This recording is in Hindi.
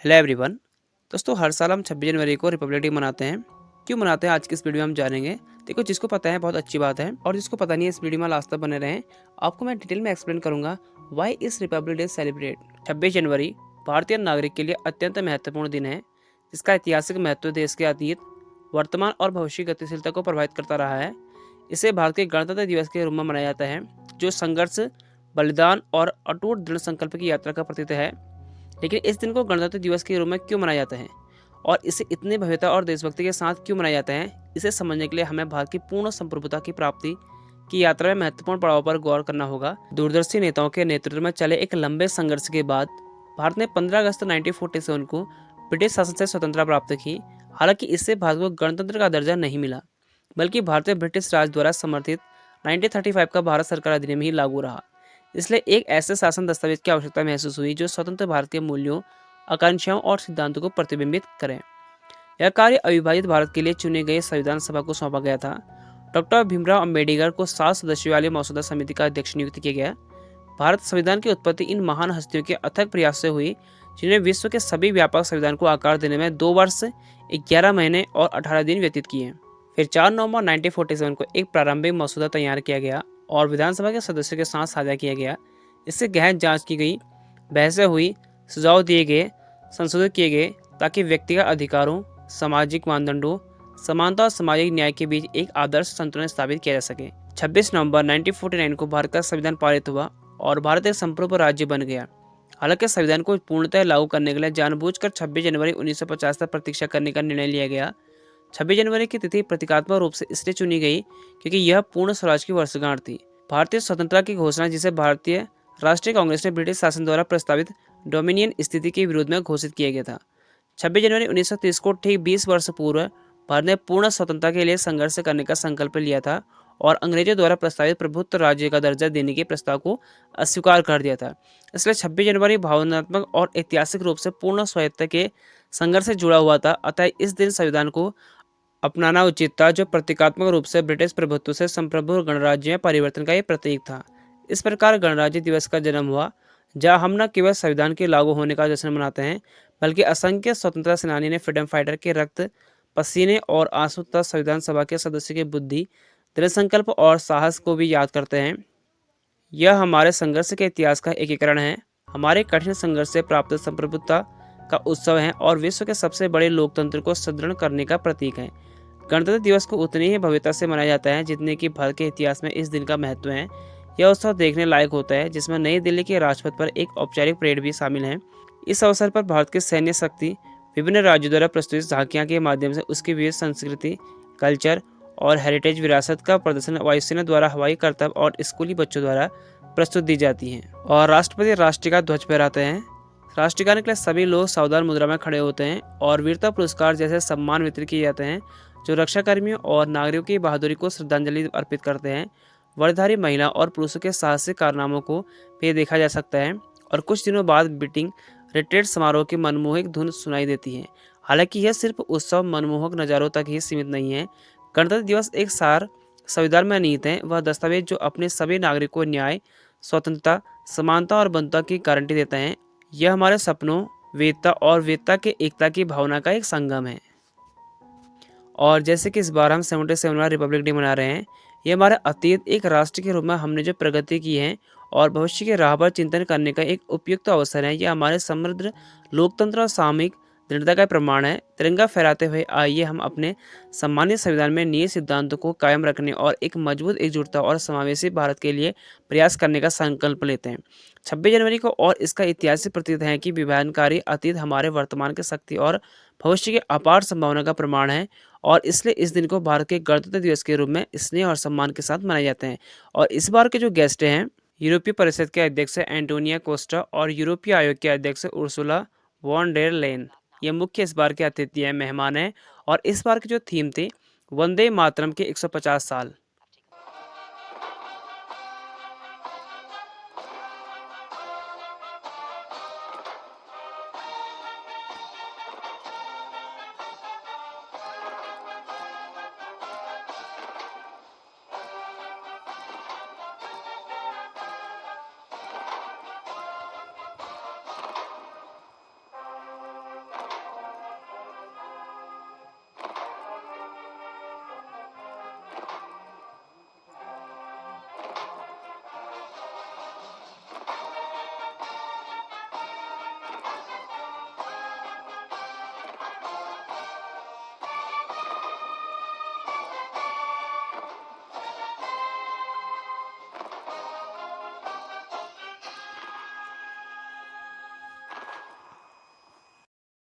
Hello everyone. दोस्तों, हर साल हम 26 जनवरी को रिपब्लिक डे मनाते हैं। क्यों मनाते हैं आज की इस वीडियो में हम जानेंगे। देखो, जिसको पता है बहुत अच्छी बात है, और जिसको पता नहीं है इस वीडियो में लास्ट तक बने रहें। आपको मैं डिटेल में एक्सप्लेन करूंगा वाई इस रिपब्लिक डे सेलिब्रेट। 26 जनवरी भारतीय नागरिक के लिए अत्यंत महत्वपूर्ण दिन है, जिसका ऐतिहासिक महत्व देश के अतीत, वर्तमान और भविष्य की गतिशीलता को प्रभावित करता रहा है। इसे भारत के गणतंत्र दिवस के रूप में मनाया जाता है, जो संघर्ष, बलिदान और अटूट दृढ़ संकल्प की यात्रा का प्रतीक है। लेकिन इस दिन को गणतंत्र दिवस के रूप में क्यों मनाया जाता है और इसे इतनी भव्यता और देशभक्ति के साथ क्यों मनाया जाता है, इसे समझने के लिए हमें भारत की पूर्ण संप्रभुता की प्राप्ति की यात्रा में महत्वपूर्ण पड़ाव पर गौर करना होगा। दूरदर्शी नेताओं के नेतृत्व में चले एक लंबे संघर्ष के बाद भारत ने 15 अगस्त 1947 को ब्रिटिश शासन से स्वतंत्रता प्राप्त की। हालांकि इससे भारत को गणतंत्र का दर्जा नहीं मिला, बल्कि भारतीय ब्रिटिश राज द्वारा समर्थित 1935 का भारत सरकार अधिनियम ही लागू रहा। इसलिए एक ऐसे शासन दस्तावेज की आवश्यकता महसूस हुई जो स्वतंत्र भारत के मूल्यों, आकांक्षाओं और सिद्धांतों को प्रतिबिंबित करें। यह कार्य अविभाजित भारत के लिए चुने गए संविधान सभा को सौंपा गया था। डॉक्टर भीमराव अम्बेडकर को 7 सदस्यों वाले मसौदा समिति का अध्यक्ष नियुक्त किया गया। भारत संविधान की उत्पत्ति इन महान हस्तियों के अथक प्रयास से हुई, जिन्हें विश्व के सभी व्यापक संविधान को आकार देने में 2 वर्ष, 11 महीने और 18 दिन व्यतीत किए। फिर 4 नवंबर 1947 को एक प्रारंभिक मसौदा तैयार किया गया और विधानसभा के सदस्यों के साथ साझा किया गया। इससे गहन जांच की गई, बहसें हुई, सुझाव दिए गए, संशोधित किए गए, ताकि व्यक्तिगत अधिकारों, सामाजिक मानदंडों, समानता और सामाजिक न्याय के बीच एक आदर्श संतुलन स्थापित किया जा सके। 26 नवंबर 1949 को भारत का संविधान पारित हुआ और भारत एक संप्रभु राज्य बन गया। हालांकि संविधान को पूर्णतः लागू करने के लिए जानबूझकर 26 जनवरी 1950 तक प्रतीक्षा करने का निर्णय लिया गया। 26 जनवरी की तिथि प्रतीकात्मक रूप से इसलिए चुनी गई क्योंकि यह पूर्ण स्वराज की वर्षगांठ थी। भारतीय स्वतंत्रता की घोषणा, जिसे भारतीय राष्ट्रीय कांग्रेस ने ब्रिटिश शासन द्वारा प्रस्तावित डोमिनियन स्थिति के विरोध में घोषित किया गया था। 26 जनवरी 1930 को ठीक 20 वर्ष पूर्व भारत ने पूर्ण स्वतंत्रता के लिए संघर्ष करने का संकल्प लिया था और अंग्रेजों द्वारा प्रस्तावित प्रभुत्व राज्य का दर्जा देने के प्रस्ताव को अस्वीकार कर दिया था। इसलिए 26 जनवरी भावनात्मक और ऐतिहासिक रूप से पूर्ण स्वायत्तता के संघर्ष से जुड़ा हुआ था। अतः इस दिन संविधान को अपनाना उचित था, जो प्रतीकात्मक रूप से ब्रिटिश प्रभुत्व से संप्रभु गणराज्य में परिवर्तन का एक प्रतीक था। इस प्रकार गणराज्य दिवस का जन्म हुआ, जहां हम न केवल संविधान के लागू होने का जश्न मनाते हैं, बल्कि असंख्य स्वतंत्रता सेनानी ने फ्रीडम फाइटर के रक्त, पसीने और आंसू तथा संविधान सभा के सदस्यों की बुद्धि, दृढ़ संकल्प और साहस को भी याद करते हैं। यह हमारे संघर्ष के इतिहास का एकीकरण है, हमारे कठिन संघर्ष से प्राप्त संप्रभुता का उत्सव है और विश्व के सबसे बड़े लोकतंत्र को सुदृढ़ करने का प्रतीक है। गणतंत्र दिवस को उतनी ही भव्यता से मनाया जाता है जितने कि भारत के इतिहास में इस दिन का महत्व है। यह उत्सव देखने लायक होता है, जिसमें नई दिल्ली के राजपथ पर एक औपचारिक परेड भी शामिल है। इस अवसर पर भारत की सैन्य शक्ति विभिन्न राज्यों द्वारा प्रस्तुत झांकियां के माध्यम से उसकी विविध संस्कृति, कल्चर और हेरिटेज विरासत का प्रदर्शन वायुसेना द्वारा हवाई करतब और स्कूली बच्चों द्वारा प्रस्तुत दी जाती हैं। और राष्ट्रपति राष्ट्रीय का ध्वज फहराते हैं। राष्ट्रगान के लिए सभी लोग सावधान मुद्रा में खड़े होते हैं और वीरता पुरस्कार जैसे सम्मान वितरित किए जाते हैं, जो रक्षा कर्मियों और नागरिकों की बहादुरी को श्रद्धांजलि अर्पित करते हैं। वर्णधारी महिला और पुरुषों के साहसिक कारनामों को भी देखा जा सकता है और कुछ दिनों बाद बीटिंग रिट्रीट समारोह की मनमोहक धुन सुनाई देती है। हालांकि यह सिर्फ उत्सव मनमोहक नज़ारों तक ही सीमित नहीं है। गणतंत्र दिवस एक सार संविधान में निहित है, वह दस्तावेज जो अपने सभी नागरिकों को न्याय, स्वतंत्रता, समानता और बंधुता की गारंटी देता है। यह हमारे सपनों, वीरता और वीरता के एकता की भावना का एक संगम है। और जैसे कि इस बार हम 77वां रिपब्लिक डे मना रहे हैं, ये हमारा अतीत एक राष्ट्र के रूप में हमने जो प्रगति की है और भविष्य के राह पर चिंतन करने का एक उपयुक्त अवसर है। यह हमारे समृद्ध लोकतंत्र और सामूहिक दृढ़ता का प्रमाण है। तिरंगा फहराते हुए आइए हम अपने सम्मानित संविधान में निहित सिद्धांतों को कायम रखने और एक मजबूत, एकजुटता और समावेशी भारत के लिए प्रयास करने का संकल्प लेते हैं। 26 जनवरी को और इसका ऐतिहासिक प्रतीक है कि विभाजनकारी अतीत हमारे वर्तमान की शक्ति और भविष्य की अपार संभावना का प्रमाण है, और इसलिए इस दिन को भारत के गणतंत्र दिवस के रूप में स्नेह और सम्मान के साथ मनाए जाते हैं। और इस बार के जो गेस्ट हैं, यूरोपीय परिषद के अध्यक्ष एंटोनियो कोस्टा और यूरोपीय आयोग के अध्यक्ष उर्सुला वॉन डेर लेन, ये मुख्य इस बार के अतिथि हैं, मेहमान हैं। और इस बार की जो थीम थी, वंदे मातरम के 150 साल।